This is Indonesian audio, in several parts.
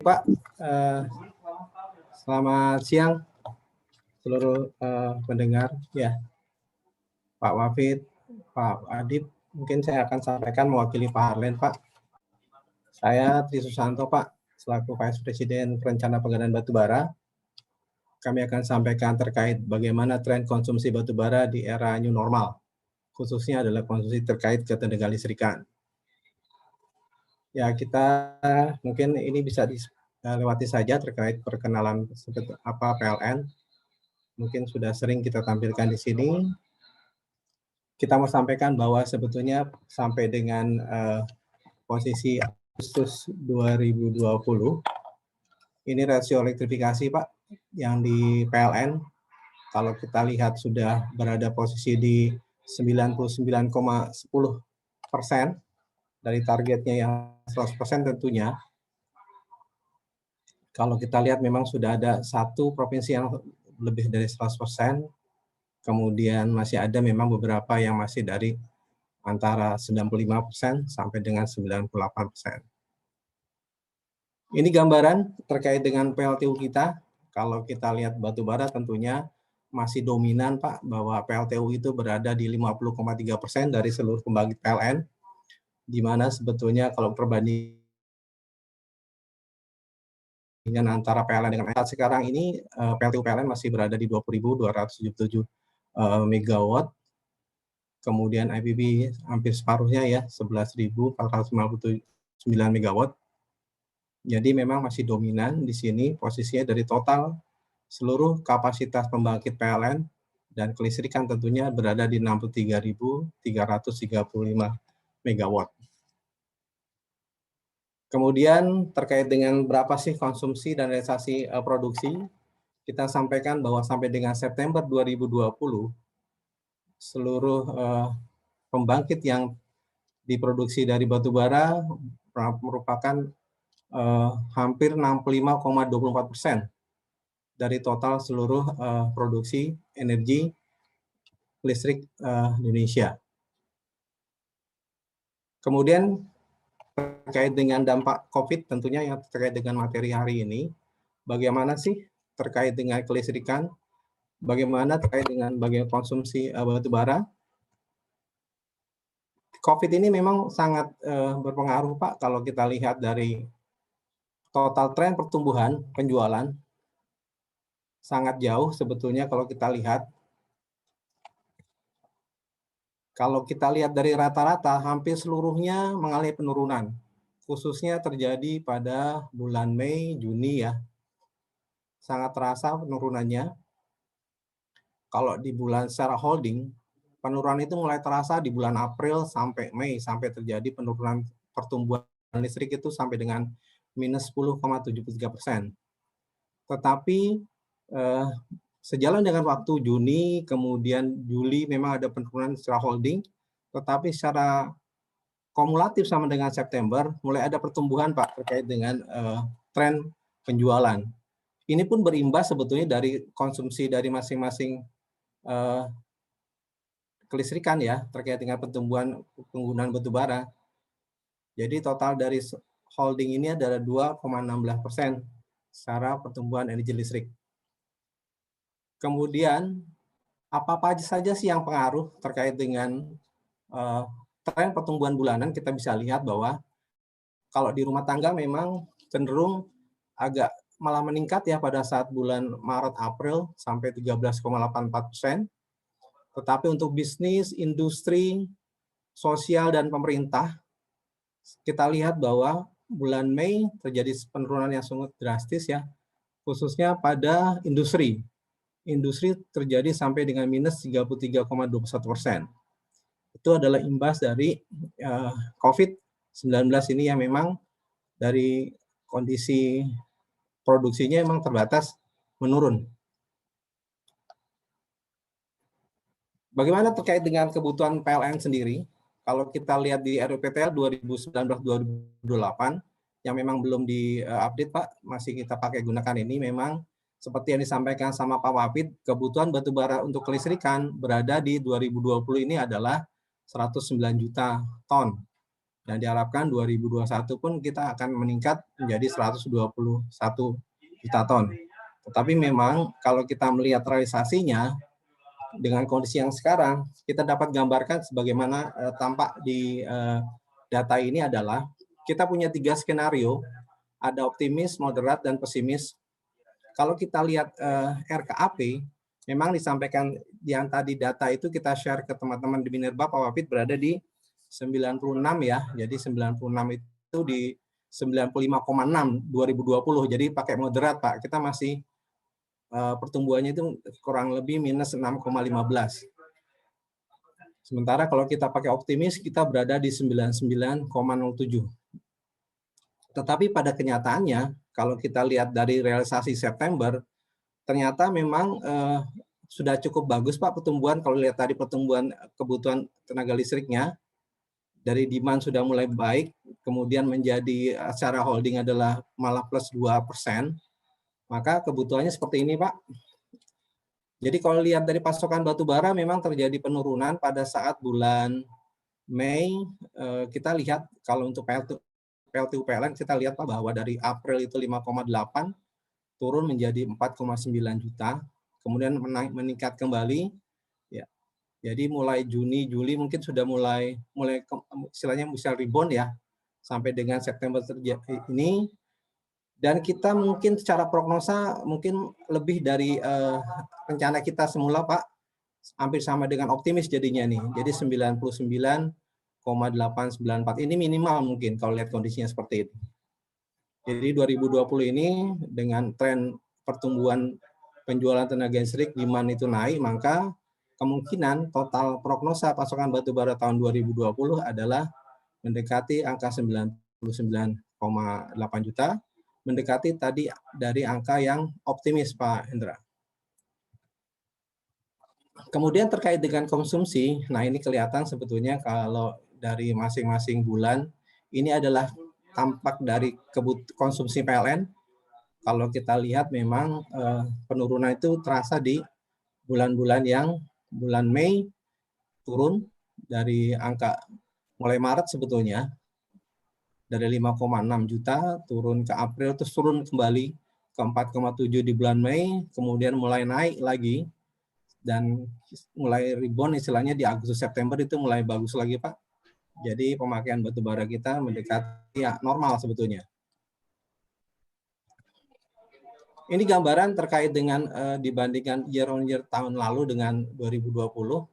Pak. Selamat siang seluruh pendengar ya, Pak Wafid, Pak Adib. Mungkin saya akan sampaikan mewakili Pak Harlen, Pak. Saya Tri Susanto, Pak, selaku Vice Presiden Perencana Pengadaan Batubara. Kami akan sampaikan terkait bagaimana tren konsumsi batubara di era new normal, khususnya adalah konsumsi terkait ketenaga listrikan. Ya, kita mungkin ini bisa dilewati saja terkait perkenalan apa PLN. Mungkin sudah sering kita tampilkan di sini. Kita mau sampaikan bahwa sebetulnya sampai dengan posisi Agustus 2020, ini rasio elektrifikasi, Pak, yang di PLN, kalau kita lihat sudah berada posisi di 99,10% dari targetnya yang 100% tentunya. Kalau kita lihat memang sudah ada satu provinsi yang lebih dari 100%, kemudian masih ada memang beberapa yang masih dari antara 95% sampai dengan 98%. Ini gambaran terkait dengan PLTU kita. Kalau kita lihat batubara tentunya masih dominan, Pak, bahwa PLTU itu berada di 50,3% dari seluruh pembangkit PLN, di mana sebetulnya kalau perbandingan antara PLN dengan saat sekarang ini, PLTU PLN masih berada di 20.277 megawatt, kemudian IPP hampir separuhnya ya, 11.459 megawatt. Jadi memang masih dominan di sini posisinya dari total seluruh kapasitas pembangkit PLN dan kelistrikan tentunya berada di 63.335 megawatt. Kemudian terkait dengan berapa sih konsumsi dan realisasi produksi, kita sampaikan bahwa sampai dengan September 2020, seluruh pembangkit yang diproduksi dari batubara merupakan hampir 65,24% dari total seluruh produksi energi listrik Indonesia. Kemudian terkait dengan dampak COVID tentunya yang terkait dengan materi hari ini, bagaimana sih terkait dengan kelistrikan, bagaimana terkait dengan bagaimana konsumsi batubara. COVID ini memang sangat berpengaruh, Pak, kalau kita lihat dari total tren pertumbuhan penjualan sangat jauh sebetulnya kalau kita lihat. Kalau kita lihat dari rata-rata, hampir seluruhnya mengalami penurunan. Khususnya terjadi pada bulan Mei, Juni ya. Sangat terasa penurunannya. Kalau di bulan secara holding, penurunan itu mulai terasa di bulan April sampai Mei, sampai terjadi penurunan pertumbuhan listrik itu sampai dengan minus 10,73%. Tetapi sejalan dengan waktu Juni, kemudian Juli memang ada penurunan secara holding, tetapi secara kumulatif sama dengan September, mulai ada pertumbuhan, Pak, terkait dengan tren penjualan. Ini pun berimbas sebetulnya dari konsumsi dari masing-masing kelistrikan ya, terkait dengan pertumbuhan penggunaan batubara. Jadi total dari holding ini adalah 2,16% secara pertumbuhan energi listrik. Kemudian, apa saja sih yang pengaruh terkait dengan tren pertumbuhan bulanan? Kita bisa lihat bahwa kalau di rumah tangga memang cenderung agak malah meningkat ya pada saat bulan Maret-April sampai 13,84%. Tetapi untuk bisnis, industri, sosial, dan pemerintah, kita lihat bahwa bulan Mei terjadi penurunan yang sangat drastis ya, khususnya pada industri. Industri terjadi sampai dengan minus 33,21%. Itu adalah imbas dari COVID-19 ini yang memang dari kondisi produksinya memang terbatas menurun. Bagaimana terkait dengan kebutuhan PLN sendiri? Kalau kita lihat di RUPTL 2019-2028, yang memang belum diupdate, Pak, masih kita pakai gunakan ini, memang seperti yang disampaikan sama Pak Wafid, kebutuhan batubara untuk kelistrikan berada di 2020 ini adalah 109 juta ton. Dan diharapkan 2021 pun kita akan meningkat menjadi 121 juta ton. Tetapi memang kalau kita melihat realisasinya, dengan kondisi yang sekarang, kita dapat gambarkan sebagaimana tampak di data ini adalah, kita punya 3 skenario, ada optimis, moderat, dan pesimis. Kalau kita lihat RKAP, memang disampaikan yang tadi data itu kita share ke teman-teman di Minerba, Pak Wapid berada di 96 ya, jadi 96 itu di 95,6 2020, jadi pakai moderat Pak, kita masih pertumbuhannya itu kurang lebih minus 6,15. Sementara kalau kita pakai optimis, kita berada di 99,07. Tetapi pada kenyataannya, kalau kita lihat dari realisasi September, ternyata memang sudah cukup bagus Pak pertumbuhan. Kalau lihat tadi pertumbuhan kebutuhan tenaga listriknya, dari demand sudah mulai baik, kemudian menjadi secara holding adalah malah plus 2%, maka kebutuhannya seperti ini Pak. Jadi kalau lihat dari pasokan batu bara memang terjadi penurunan pada saat bulan Mei. Kita lihat kalau untuk PLTU PLN kita lihat Pak bahwa dari April itu 5,8 turun menjadi 4,9 juta, kemudian meningkat kembali. Ya, jadi mulai Juni Juli mungkin sudah mulai istilahnya bisa rebound ya sampai dengan September terjadi ini. Dan kita mungkin secara prognosa mungkin lebih dari rencana kita semula Pak, hampir sama dengan optimis jadinya nih. Jadi 99,894 ini minimal mungkin kalau lihat kondisinya seperti itu. Jadi 2020 ini dengan tren pertumbuhan penjualan tenaga listrik demand itu naik, maka kemungkinan total prognosa pasokan batu bara tahun 2020 adalah mendekati angka 99,8 juta, mendekati tadi dari angka yang optimis Pak Hendra. Kemudian terkait dengan konsumsi, nah ini kelihatan sebetulnya kalau dari masing-masing bulan, ini adalah tampak dari konsumsi PLN. Kalau kita lihat memang penurunan itu terasa di bulan-bulan yang bulan Mei turun dari angka mulai Maret sebetulnya, dari 5,6 juta turun ke April, terus turun kembali ke 4,7 di bulan Mei, kemudian mulai naik lagi, dan mulai rebound istilahnya di Agustus September itu mulai bagus lagi Pak. Jadi pemakaian batu bara kita mendekati ya, normal sebetulnya. Ini gambaran terkait dengan dibandingkan year on year tahun lalu dengan 2020.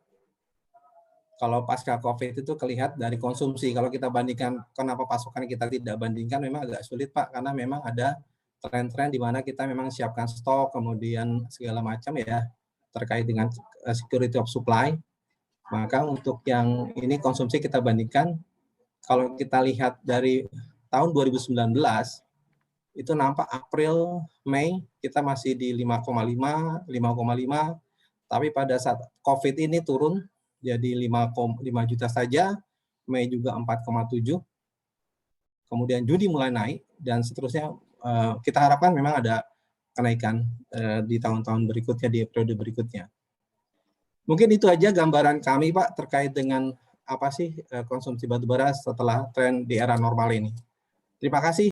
Kalau pasca COVID itu kelihatan dari konsumsi. Kalau kita bandingkan, kenapa pasokan kita tidak bandingkan, memang agak sulit Pak, karena memang ada tren-tren di mana kita memang siapkan stok, kemudian segala macam ya, terkait dengan security of supply. Maka untuk yang ini konsumsi kita bandingkan, kalau kita lihat dari tahun 2019, itu nampak April, Mei, kita masih di 5,5, tapi pada saat COVID ini turun, jadi 5 juta saja, Mei juga 4,7, kemudian Juni mulai naik, dan seterusnya kita harapkan memang ada kenaikan di tahun-tahun berikutnya, di periode berikutnya. Mungkin itu aja gambaran kami Pak terkait dengan apa sih konsumsi batubara setelah tren di era normal ini. Terima kasih.